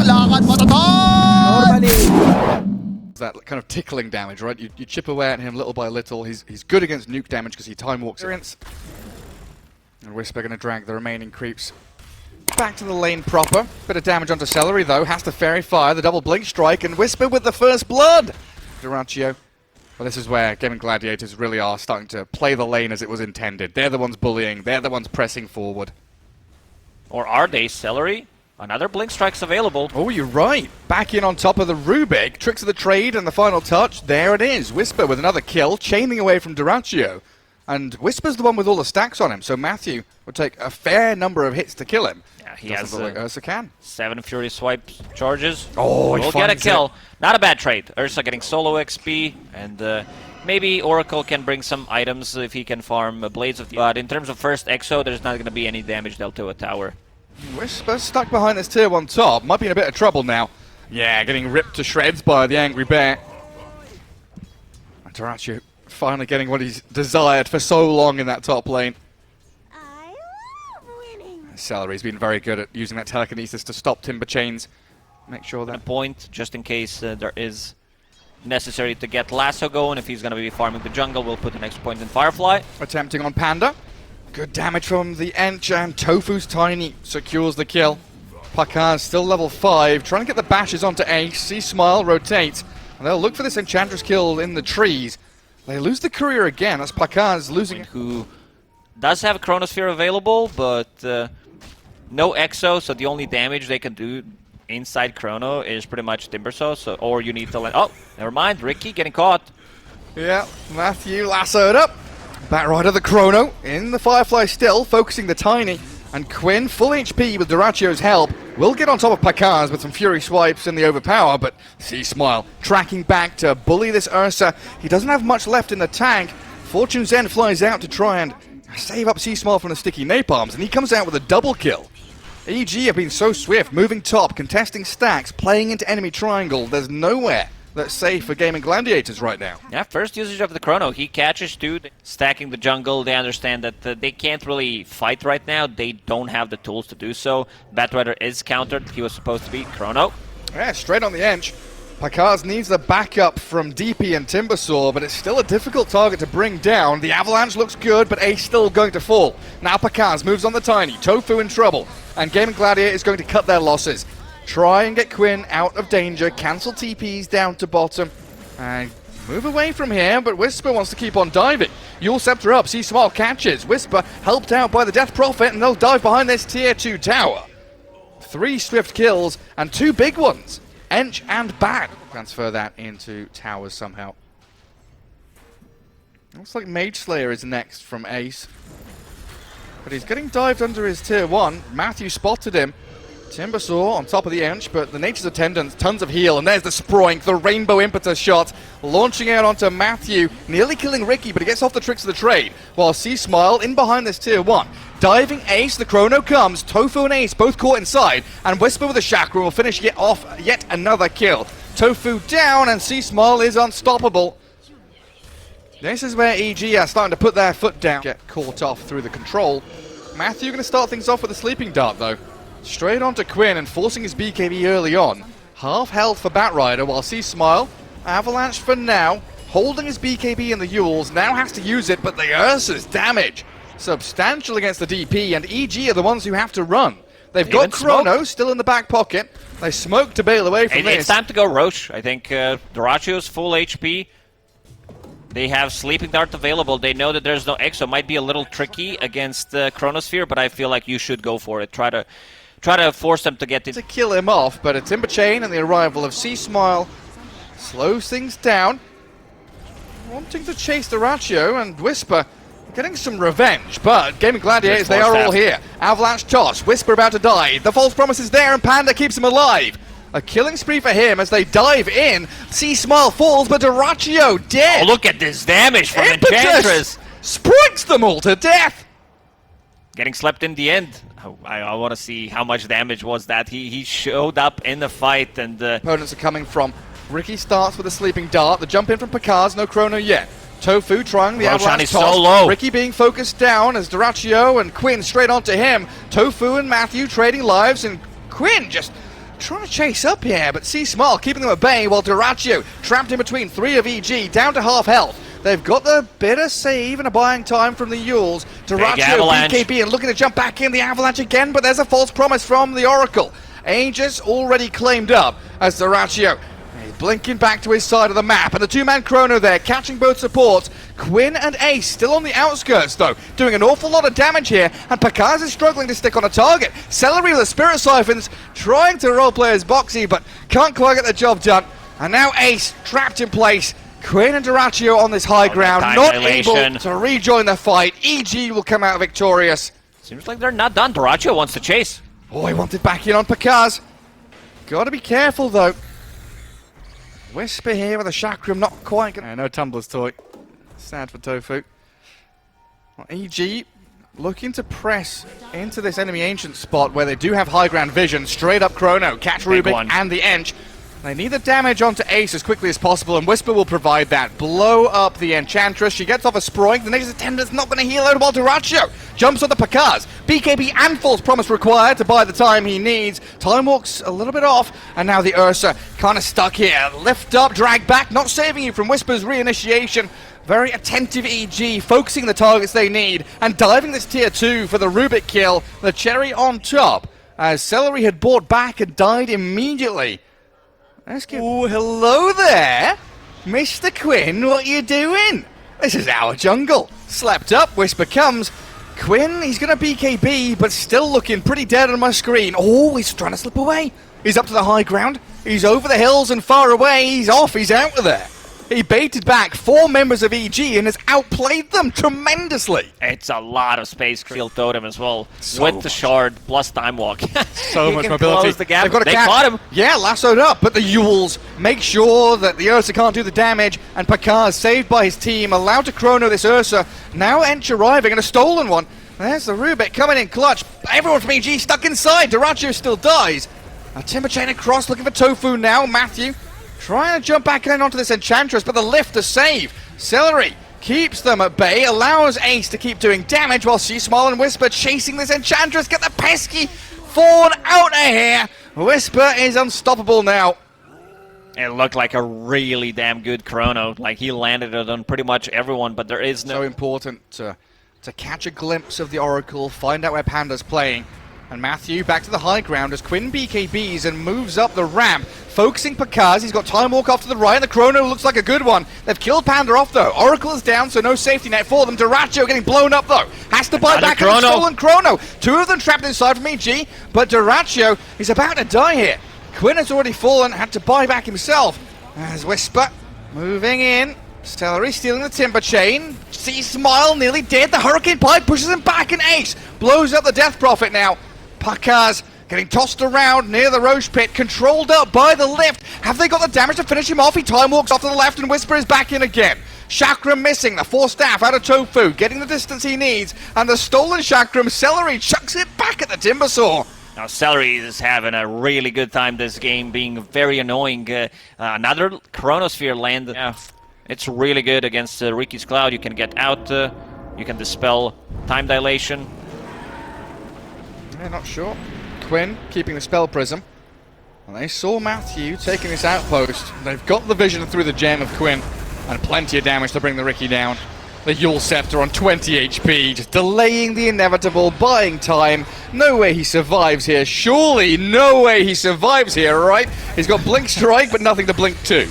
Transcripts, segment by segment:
lakad matatag! Normally. That kind of tickling damage, right? You chip away at him little by little. He's good against nuke damage because he time walks experience. And Whisper going to drag the remaining creeps back to the lane proper. Bit of damage onto Celery though. Has to fairy fire the double blink strike and Whisper with the first blood. Duraccio. Well, this is where Gaimin Gladiators really are starting to play the lane as it was intended. They're the ones bullying. They're the ones pressing forward. Or are they? Celery? Another blink strike's available. Oh, you're right. Back in on top of the Rubik. Tricks of the trade and the final touch. There it is. Whisper with another kill, chaining away from Duraccio. And Whisper's the one with all the stacks on him, so Matthew would take a fair number of hits to kill him. Yeah, he has like Ursa can. 7 Fury Swipe charges. Oh, we'll get a kill. Not a bad trade. Ursa getting solo XP, and maybe Oracle can bring some items if he can farm Blades of the... But in terms of first Exo, there's not going to be any damage dealt to a tower. Whisper stuck behind this tier 1 top. Might be in a bit of trouble now. Yeah, getting ripped to shreds by the Angry Bear. And Duraccio finally getting what he's desired for so long in that top lane. I love winning. Celery's been very good at using that telekinesis to stop Timber Chains. Make sure that... A point, just in case there is necessary to get Lasso going. If he's going to be farming the jungle, we'll put the next point in Firefly. Attempting on Panda. Good damage from the Ench, and Tofu's Tiny secures the kill. Pakaz still level 5, trying to get the bashes onto Ace. See Smile rotate, and they'll look for this Enchantress kill in the trees. They lose the courier again. That's Pakaz losing. Who does have a Chronosphere available, but no Exo, so the only damage they can do inside Chrono is pretty much Timbersaw. So, or you need to let. Oh, never mind. Ricky getting caught. Yeah, Matthew lassoed up. Batrider the Chrono in the Firefly still, focusing the Tiny. And Quinn, full HP with Duraccio's help, will get on top of Pakaz with some Fury Swipes in the Overpower, but see Smile tracking back to bully this Ursa. He doesn't have much left in the tank. Fortune's End flies out to try and save up C-Smile from the sticky napalms, and he comes out with a double kill. EG have been so swift, moving top, contesting stacks, playing into enemy triangle. There's nowhere that's safe for Gaimin Gladiators right now. Yeah, first usage of the Chrono. He catches two, stacking the jungle. They understand that they can't really fight right now. They don't have the tools to do so. Batrider is countered. He was supposed to be Chrono. Yeah, straight on the edge. Pakaz needs the backup from DP and Timbersaw, but it's still a difficult target to bring down. The Avalanche looks good, but Ace still going to fall. Now Pakaz moves on the Tiny. Tofu in trouble, and Gaimin Gladiator is going to cut their losses. Try and get Quinn out of danger, cancel TPs down to bottom, and move away from here, but Whisper wants to keep on diving. Yule Scepter up, see Smile catches. Whisper helped out by the Death Prophet, and they'll dive behind this tier 2 tower. 3 swift kills, and 2 big ones. Ench and Bat. Transfer that into towers somehow. Looks like Mage Slayer is next from Ace. But he's getting dived under his tier 1. Matthew spotted him. Timbersaw on top of the Ench, but the Nature's Attendant, tons of heal, and there's the Sproink, the Rainbow Impetus shot, launching out onto Matthew, nearly killing Ricky, but he gets off the tricks of the trade, while C-Smile in behind this tier 1. Diving Ace, the Chrono comes, Tofu and Ace both caught inside, and Whisper with a Chakra will finish off yet another kill. Tofu down, and C-Smile is unstoppable. This is where EG are starting to put their foot down, get caught off through the control. Matthew going to start things off with a Sleeping Dart though. Straight onto Quinn and forcing his BKB early on. Half health for Batrider while C-Smile. Avalanche for now. Holding his BKB in the Yules. Now has to use it, but the Ursa's damage substantial against the DP, and EG are the ones who have to run. They've got Chrono still in the back pocket. They smoke to bail away from this. It's time to go Roche. I think Duraccio's full HP. They have Sleeping Dart available. They know that there's no Exo. Might be a little tricky against Chronosphere, but I feel like you should go for it. Try to force them to get it. To kill him off, but a Timber Chain and the arrival of C-Smile slows things down. Wanting to chase Duraccio, and Whisper getting some revenge, but Gaimin Gladiators, they are all here. Avalanche toss, Whisper about to die. The false promise is there, and Panda keeps him alive. A killing spree for him as they dive in. C-Smile falls, but Duraccio dead. Oh, look at this damage from Enchantress. Sprints them all to death. Getting slept in the end. Oh, I want to see how much damage was that. He showed up in the fight, and opponents are coming from. Ricky starts with a Sleeping Dart. The jump in from Pakaz, no Chrono yet. Tofu trying the Avalanche toss. So low. Ricky being focused down as Duraccio and Quinn straight onto him. Tofu and Matthew trading lives, and Quinn just trying to chase up here, but C-Small keeping them at bay while Duraccio trapped in between 3 of EG, down to half health. They've got the bit of save and a buying time from the Yules. Duraccio, BKB, and looking to jump back in the Avalanche again, but there's a false promise from the Oracle. Aegis already claimed up as Duraccio. He's blinking back to his side of the map, and the two-man Chrono there, catching both supports. Quinn and Ace still on the outskirts, though, doing an awful lot of damage here, and Pakaz is struggling to stick on a target. Celery with the Spirit Siphons, trying to roleplay as Boxy, but can't quite get the job done. And now Ace trapped in place. Quinn and Duraccio on this high ground, not able to rejoin the fight. EG will come out victorious. Seems like they're not done. Duraccio wants to chase. Oh, he wanted back in on Pakaz. Gotta be careful, though. Whisper here with a Chakram, not quite gonna... no Tumblr's toy. Sad for Tofu. Well, EG looking to press into this enemy ancient spot where they do have high ground vision. Straight up Chrono, catch Rubik and the Ench. They need the damage onto Ace as quickly as possible, and Whisper will provide that. Blow up the Enchantress. She gets off a Sproink. The next attendant's not going to heal out while Duraccio jumps on the Pakaz. BKB and False Promise required to buy the time he needs. Time Walk's a little bit off, and now the Ursa kind of stuck here. Lift up, drag back, not saving you from Whisper's reinitiation. Very attentive EG, focusing the targets they need, and diving this tier 2 for the Rubik kill. The cherry on top, as Celery had bought back and died immediately. Oh, hello there, Mr. Quinn, what you doing? This is our jungle. Slept up, Whisper comes. Quinn, he's going to BKB, but still looking pretty dead on my screen. Oh, he's trying to slip away. He's up to the high ground. He's over the hills and far away. He's off, he's out of there. He baited back 4 members of EG and has outplayed them tremendously. It's a lot of space. Shield Totem as well, with the shard plus Time Walk. So much mobility. Close the gap. They've got They caught him. Yeah, lassoed up, but the Yules make sure that the Ursa can't do the damage, and Pakaz saved by his team, allowed to Chrono this Ursa. Now Ench arriving, and a stolen one. There's the Rubik coming in clutch. Everyone from EG stuck inside. Duraccio still dies. A Timber Chain across, looking for Tofu now. Matthew trying to jump back in onto this Enchantress, but the lift to save. Celery keeps them at bay, allows Ace to keep doing damage while C-Small and Whisper chasing this Enchantress. Get the pesky Fawn out of here. Whisper is unstoppable now. It looked like a really damn good Chrono. Like, he landed it on pretty much everyone, but there is no... So important to catch a glimpse of the Oracle, find out where Panda's playing. And Matthew back to the high ground as Quinn BKBs and moves up the ramp, focusing Pakaz. He's got Time Walk off to the right. The Chrono looks like a good one. They've killed Panda off, though. Oracle is down, so no safety net for them. Duraccio getting blown up, though. Has to buy back a stolen Chrono. 2 of them trapped inside from EG, but Duraccio is about to die here. Quinn has already fallen, had to buy back himself. As Whisper moving in. Celery stealing the Timber Chain. C-Smile nearly dead. The Hurricane Pipe pushes him back, and Ace blows up the Death Prophet now. Pakaz getting tossed around near the Roche Pit, controlled up by the lift. Have they got the damage to finish him off? He Time Walks off to the left, and Whisper is back in again. Chakram missing, the 4 staff out of Tofu, getting the distance he needs, and the stolen Chakram, Celery chucks it back at the Timbersaw. Now, Celery is having a really good time this game, being very annoying. Another Chronosphere land. Yeah, it's really good against Ricky's Cloud. You can get out, you can dispel time dilation. Yeah, not sure. Quinn keeping the Spell Prism. And they saw Matthew taking this outpost. They've got the vision through the gem of Quinn, and plenty of damage to bring the Ricky down. The Yule Scepter on 20 HP, just delaying the inevitable, buying time. No way he survives here. Surely no way he survives here, right? He's got Blink Strike, but nothing to Blink to.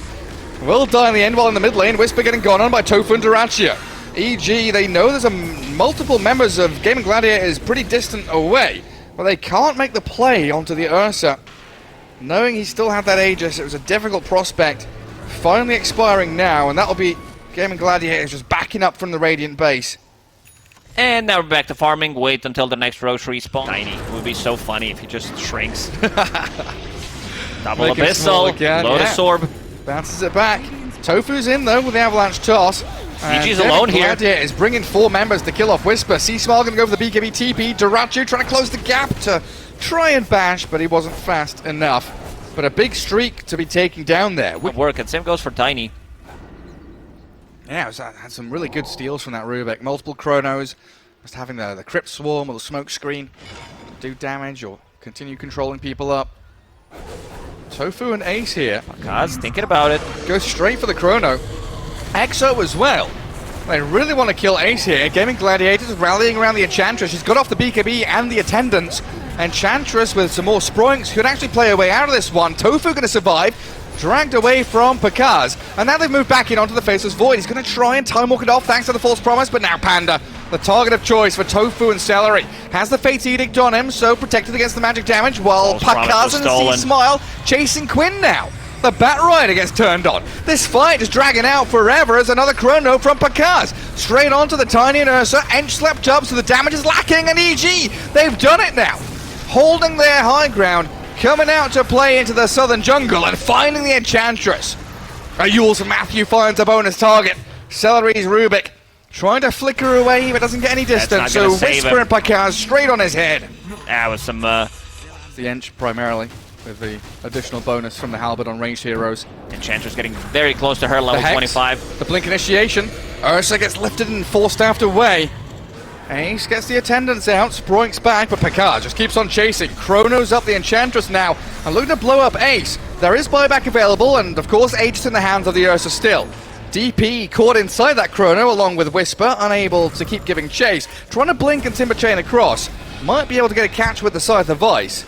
Will die in the end while in the mid lane. Whisper getting gone on by Tofu and Duraccio. EG, they know there's multiple members of Gaimin Gladiators pretty distant away, but they can't make the play onto the Ursa. Knowing he still had that Aegis, it was a difficult prospect. Finally expiring now, and that'll be Gaimin Gladiators just backing up from the Radiant base. And now we're back to farming. Wait until the next Roche respawn. Tiny. It would be so funny if he just shrinks. Double Abyssal, Lotus Orb. Bounces it back. Tofu's in, though, with the Avalanche toss. GG's alone here. Gladiator is bringing 4 members to kill off Whisper. C-Smile going to go for the BKB TP. Duraccio trying to close the gap to try and bash, but he wasn't fast enough. But a big streak to be taken down there. Good work, and same goes for Tiny. Yeah, had some really good steals from that Rubik. Multiple Chronos, just having the Crypt Swarm or the Smoke Screen do damage or continue controlling people up. Tofu and Ace here. Guys, thinking about it. Go straight for the Chrono. Exo as well. They really want to kill Ace here. Gaimin Gladiators rallying around the Enchantress. She's got off the BKB and the attendants. Enchantress with some more Sproinks could actually play her way out of this one. Tofu going to survive. Dragged away from Pakaz. And now they've moved back in onto the Faceless Void. He's going to try and time walk it off thanks to the false promise. But now Panda, the target of choice for Tofu and Celery, has the Fate's Edict on him, so protected against the magic damage, while Pakaz and C-Smile chasing Quinn now. The Bat Rider gets turned on. This fight is dragging out forever as another Chrono from Pakaz. Straight onto the Tiny and Ursa. Ench slept up, so the damage is lacking, and EG, they've done it now. Holding their high ground, coming out to play into the southern jungle and finding the Enchantress. Yules and Matthew finds a bonus target. Celery's Rubik trying to flicker away, but doesn't get any distance, so Whisper and Pakaz straight on his head. That was some... The Ench primarily, with the additional bonus from the Halberd on ranged heroes. Enchantress getting very close to her, level 25. The Blink Initiation. Ursa gets lifted and force-staffed away. Ace gets the attendants out, Sproinks back, but Pakaz just keeps on chasing. Chrono's up the Enchantress now, and looking to blow up Ace. There is buyback available, and of course Aegis in the hands of the Ursa still. DP caught inside that Chrono along with Whisper, unable to keep giving chase. Trying to blink and Timber Chain across. Might be able to get a catch with the Scythe of Vice.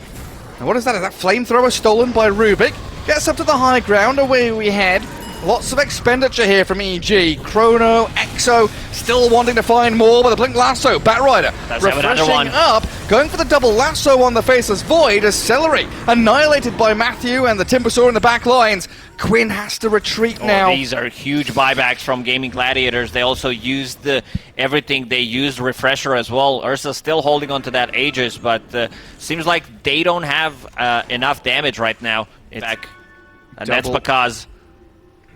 And what is that? Is that Flamethrower stolen by Rubik? Gets up to the high ground, away we head. Lots of expenditure here from EG. Chrono, Exo, still wanting to find more with a Blink Lasso. Bat Rider refreshing up, going for the double lasso on the Faceless Void as Celery annihilated by Matthew and the Timbersaw in the back lines. Quinn has to retreat now. These are huge buybacks from Gaimin Gladiators. They also used everything. They used Refresher as well. Ursa's still holding on to that Aegis, but seems like they don't have enough damage right now. And that's because...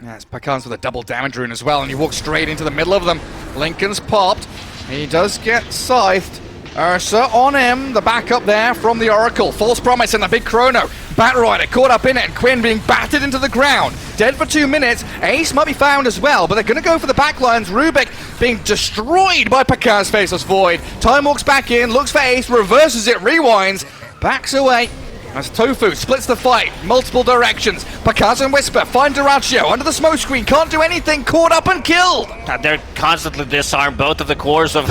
Yes, Pakaz with a double damage rune as well, and he walks straight into the middle of them. Lincoln's popped. He does get scythed. Ursa on him, the backup there from the Oracle. False Promise and the big Chrono. Bat Rider caught up in it, and Quinn being battered into the ground. Dead for 2 minutes. Ace might be found as well, but they're going to go for the backlines. Rubik being destroyed by Pakaz Faceless Void. Time walks back in, looks for Ace, reverses it, rewinds, backs away. As Tofu splits the fight, multiple directions. Pakaz and Whisper find Duraccio under the smoke screen, can't do anything, caught up and killed! They're constantly disarmed, both of the cores of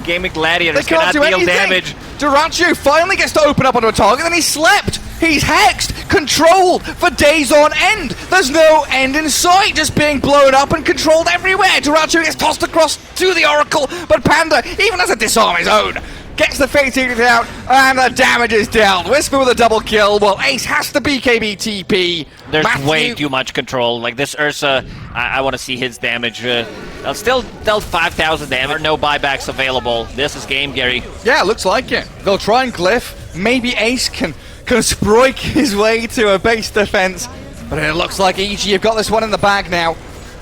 Gaimin Gladiators. They can't do deal anything. Damage. Duraccio finally gets to open up onto a target, and he slept! He's hexed, controlled for days on end! There's no end in sight, just being blown up and controlled everywhere! Duraccio gets tossed across to the Oracle, but Panda even has to disarm his own! Gets the Fate Edict out, and the damage is dealt. Whisper with a double kill, while Ace has to BKB TP. There's way too much control. Like this Ursa, I want to see his damage. They'll still dealt 5,000 damage. No buybacks available. This is game, Gary. Yeah, looks like it. They'll try and glyph. Maybe Ace can Sproik his way to a base defense. But it looks like EG have got this one in the bag now.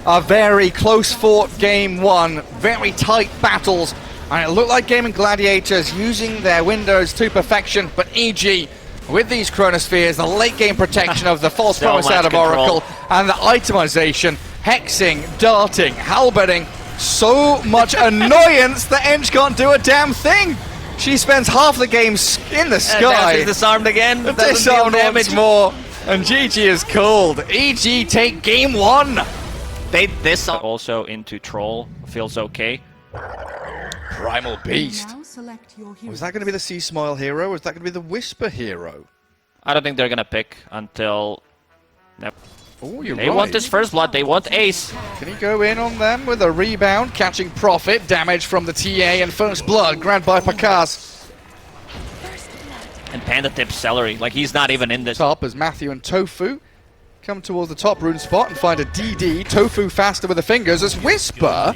A very close-fought game one. Very tight battles. And it looked like Gaimin Gladiators using their windows to perfection, but EG, with these Chronospheres, the late game protection of the false promise out of Oracle, and the itemization, hexing, darting, halberding, so much annoyance that Ench can't do a damn thing. She spends half the game in the sky. She's disarmed again. Disarmed once more, and GG is called. EG take game one. This also into Troll feels okay. Primal Beast. Was that going to be the C-Smile hero, or is that going to be the Whisper hero? I don't think they're going to pick until... Oh, you're They want this first blood, they want Ace. Can he go in on them with a rebound, catching profit, damage from the TA, and first blood grabbed by Pakaz. And Panda tips Celery, like he's not even in this. Top as Matthew and Tofu come towards the top rune spot and find a DD. Tofu faster with the fingers as Whisper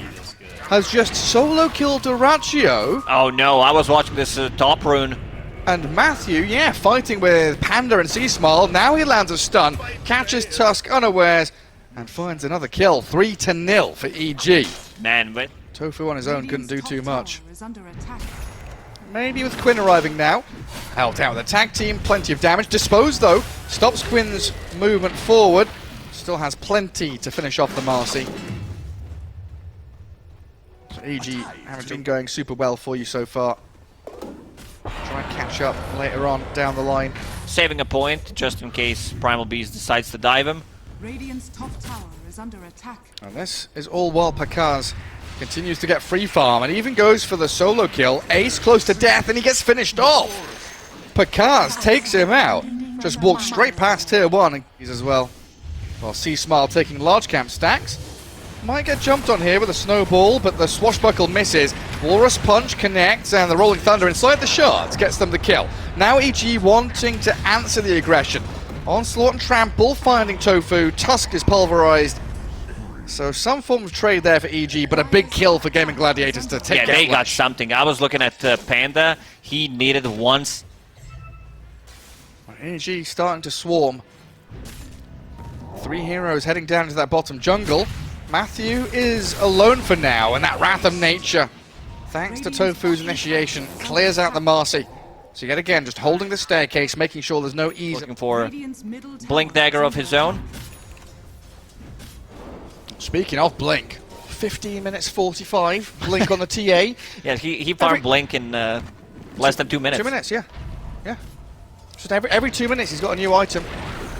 has just solo killed Duraccio. Oh no, I was watching this top rune. And Matthew, yeah, fighting with Panda and C-Smile. Now he lands a stun, catches Tusk unawares, and finds another kill. 3-0 for EG. Man, but Tofu on his own couldn't do too much. Maybe with Quinn arriving now. Held out with the tag team, plenty of damage. Disposed though, stops Quinn's movement forward. Still has plenty to finish off the Marcy. So EG haven't been going super well for you so far. Try and catch matchup later on down the line. Saving a point just in case Primal Beast decides to dive him. Radiant's top tower is under attack. And this is all while Pakaz continues to get free farm and even goes for the solo kill. Ace close to death and he gets finished off. Pakaz takes him out. Just walks straight past tier 1 and he's as well. While C-Smile taking large camp stacks. Might get jumped on here with a snowball, but the swashbuckle misses. Walrus Punch connects and the Rolling Thunder inside the shards gets them the kill. Now EG wanting to answer the aggression. Onslaught and Trample finding Tofu. Tusk is pulverized. So some form of trade there for EG, but a big kill for Gaimin Gladiators to take. Yeah, they got something. I was looking at Panda. He needed once. EG starting to swarm. 3 heroes heading down to that bottom jungle. Matthew is alone for now, and that Wrath of Nature, thanks to Tofu's initiation, clears out the Marcy. So yet again, just holding the staircase, making sure there's no ease. Looking for Blink Dagger of his own. Speaking of Blink, 15 minutes 45, Blink on the TA. Yeah, he farmed Blink in less than 2 minutes. 2 minutes, yeah. Yeah. Just every 2 minutes he's got a new item.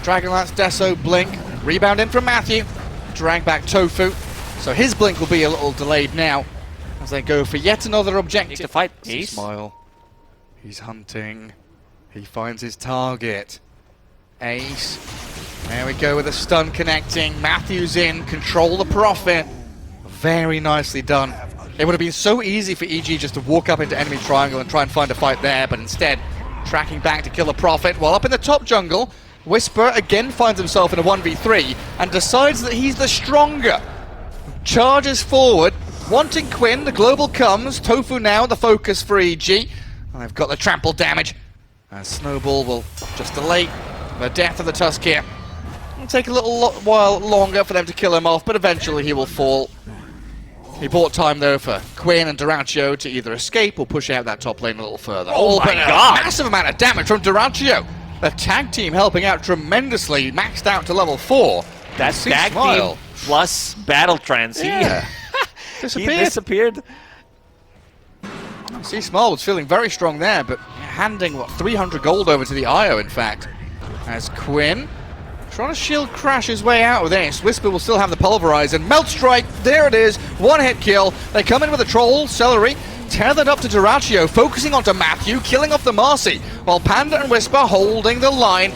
Dragonlance, Deso, Blink, rebound in from Matthew. Drag back Tofu. So his Blink will be a little delayed now as they go for yet another objective. Need to fight Ace. Smile. He's hunting. He finds his target. Ace. There we go with a stun connecting. Matthew's in. Control the Prophet. Very nicely done. It would have been so easy for EG just to walk up into enemy triangle and try and find a fight there, but instead tracking back to kill the Prophet. While up in the top jungle, Whisper again finds himself in a 1v3 and decides that he's the stronger. Charges forward, wanting Quinn, the global comes. Tofu now the focus for EG. And they've got the trample damage. And Snowball will just delay the death of the Tusk here. It'll take a little while longer for them to kill him off, but eventually he will fall. He bought time though for Quinn and Duraccio to either escape or push out that top lane a little further. Oh my god! Massive amount of damage from Duraccio. The tag team helping out tremendously, maxed out to level 4. That's tag team plus battle trance. Yeah. He disappeared. C-Small was feeling very strong there, but handing, what, 300 gold over to the IO, in fact. As Quinn trying to shield crash his way out with Ace. Whisper will still have the pulverize, and Melt Strike, there it is, 1-hit kill. They come in with a Troll, Celery, tethered up to Duraccio, focusing onto Matthew, killing off the Marcy, while Panda and Whisper holding the line.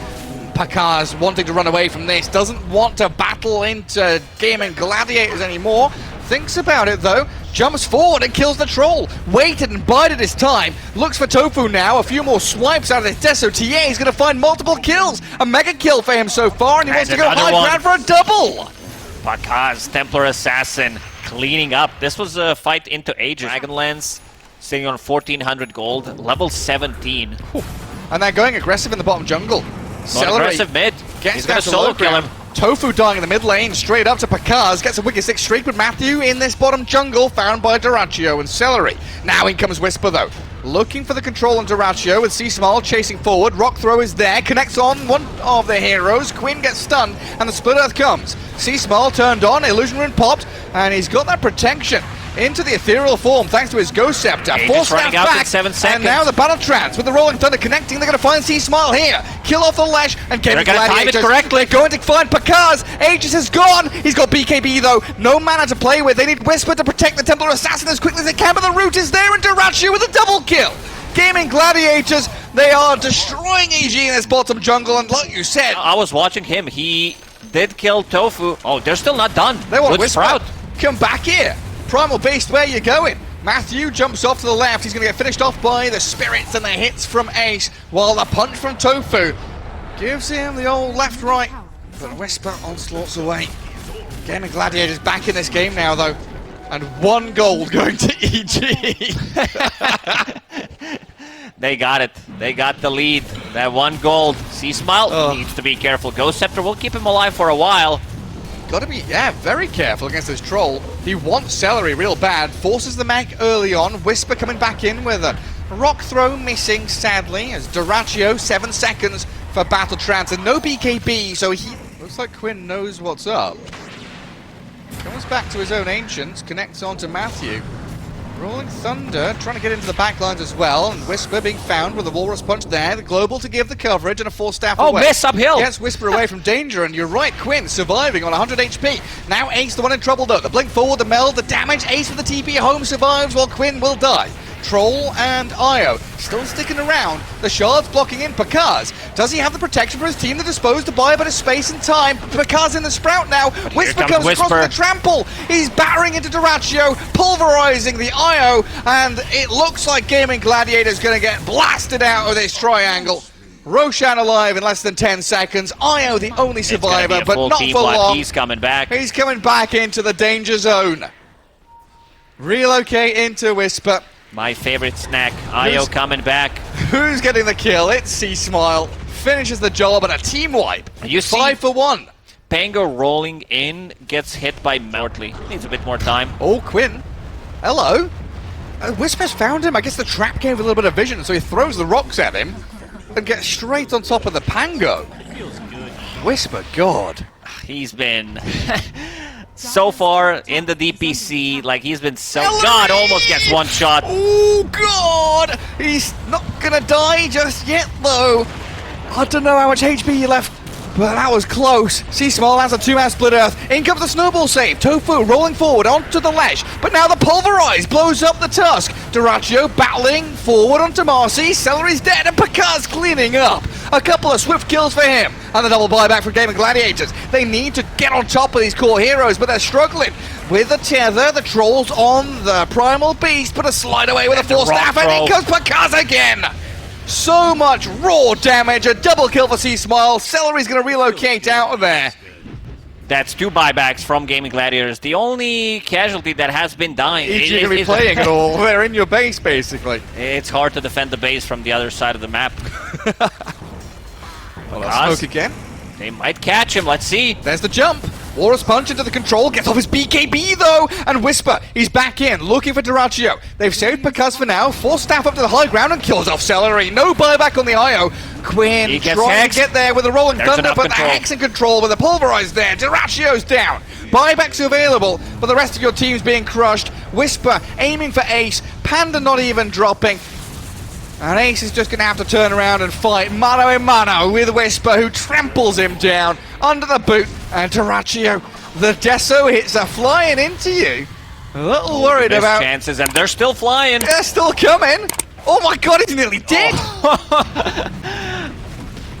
Pakaz wanting to run away from this, doesn't want to battle into Gaimin Gladiators anymore. Thinks about it though, jumps forward and kills the Troll. Waited and bided his time, looks for Tofu now, a few more swipes out of this Deso. TA is going to find multiple kills. A mega kill for him so far, and he wants to go high ground for a double. Pakaz, Templar Assassin, cleaning up. This was a fight into ages. Dragonlance sitting on 1400 gold, level 17. And they're going aggressive in the bottom jungle. Not aggressive mid. He's going to solo kill him. Tofu dying in the mid lane, straight up to Pakaz, gets a wicked 6 streak with Matthew in this bottom jungle, found by Duraccio and Celery. Now in comes Whisper though, looking for the control on Duraccio with C-Small chasing forward. Rock Throw is there, connects on one of the heroes. Quinn gets stunned and the Split Earth comes. C-Small turned on, Illusion Rune popped, and he's got that protection into the ethereal form thanks to his Ghost Scepter. Force running out in 7 seconds. And now the Battle Trance with the Rolling Thunder connecting. They're going to find C-Smile here. Kill off the Lash and Gaimin Gladiators. They're going to find Pakaz. Aegis is gone. He's got BKB though. No mana to play with. They need Whisper to protect the Templar Assassin as quickly as they can, but the root is there, and Duraccio with a double kill. Gaimin Gladiators, they are destroying EG in this bottom jungle, and like you said, I was watching him. He did kill Tofu. Oh, they're still not done. They want Good Whisper. sprout. Come back here. Primal Beast, where you going? Matthew jumps off to the left. He's going to get finished off by the Spirits and the hits from Ace, while the punch from Tofu gives him the old left-right. But Whisper onslaughts away. Gaimin Gladiators back in this game now, though. And 1 gold going to EG. They got it. They got the lead. That 1 gold. C-Smile needs to be careful. Ghost Scepter will keep him alive for a while. Got to be, very careful against this Troll. He wants Celery real bad. Forces the mech early on. Whisper coming back in with a Rock Throw missing, sadly, as Duraccio, 7 seconds for Battle Trance, and no BKB, so he looks like Quinn knows what's up. Comes back to his own Ancients, connects on to Matthew. Rolling Thunder trying to get into the backlines as well, and Whisper being found with a Walrus Punch there. The Global to give the coverage and a force staff Oh, away. miss uphill! Gets Whisper away from danger, and you're right, Quinn surviving on 100 HP. Now Ace the one in trouble though. The blink forward, the meld, the damage. Ace with the TP home survives while Quinn will die. Troll and Io still sticking around. The Shard's blocking in Pakaz. Does he have the protection for his team to dispose to buy a bit of space and time? Pakaz in the Sprout now. Whisper comes across with the trample. He's battering into Duraccio, pulverizing the Io, and it looks like Gaimin Gladiators going to get blasted out of this triangle. Roshan alive in less than 10 seconds. Io the only survivor, but not for long. He's coming back. He's coming back into the danger zone. Relocate into Whisper. My favorite snack. Io coming back. Who's getting the kill? It's C-Smile. Finishes the job and a team wipe. You see 5 for 1. Pango rolling in, gets hit by Mortley. Needs a bit more time. Oh, Quinn. Hello. Whisper's found him. I guess the trap gave a little bit of vision, so he throws the rocks at him and gets straight on top of the Pango. Whisper, God. He's been so far in the DPC, like he's been so... God, almost gets one shot. Oh, God. He's not going to die just yet, though. I don't know how much HP he left, but that was close. C-Small has a 2-man split earth. In comes the snowball save. Tofu rolling forward onto the ledge, but now the pulverize blows up the tusk. Duraccio battling forward onto Marcy. Celery's dead and Pakaz cleaning up. A couple of swift kills for him, and the double buyback for Gaimin Gladiators. They need to get on top of these core heroes, but they're struggling. With the tether, the Trolls on the Primal Beast, but a slide away with a force staff, and in comes Pakaz again. So much raw damage, a double kill for C-Smile. Celery's going to relocate out of there. That's 2 buybacks from Gaimin Gladiators. The only casualty that has been dying Is you going to be playing it all? They're in your base, basically. It's hard to defend the base from the other side of the map. Smoke again. They might catch him, let's see. There's the jump. Walrus Punch into the control, gets off his BKB though, and Whisper, he's back in, looking for Duraccio. They've saved Pakaz for now, force staff up to the high ground and kills off Celery. No buyback on the IO. Quinn trying to get there with a rolling thunder, but the Hex in control with the pulverize there. Duraccio's down. Buybacks available, but the rest of your team's being crushed. Whisper aiming for Ace, Panda not even dropping. And Ace is just going to have to turn around and fight mano a mano with Whisper, who tramples him down under the boot. And Duraccio, the Deso hits are flying into you. A little worried about chances, and they're still flying. They're still coming. Oh my God, he's nearly dead.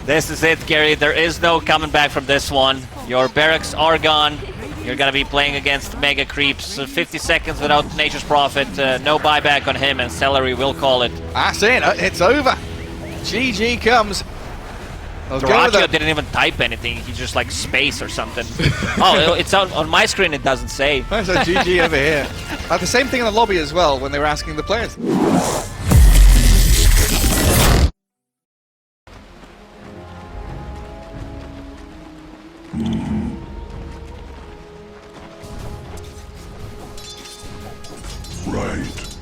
This is it, Gary. There is no coming back from this one. Your barracks are gone. You're going to be playing against Mega Creeps. 50 seconds without Nature's Prophet. No buyback on him, and Celery will call it. That's it. It's over. GG comes. Duraccio didn't even type anything. He just like space or something. Oh, it's on my screen. It doesn't say. That's a GG over here. The same thing in the lobby as well when they were asking the players. Right.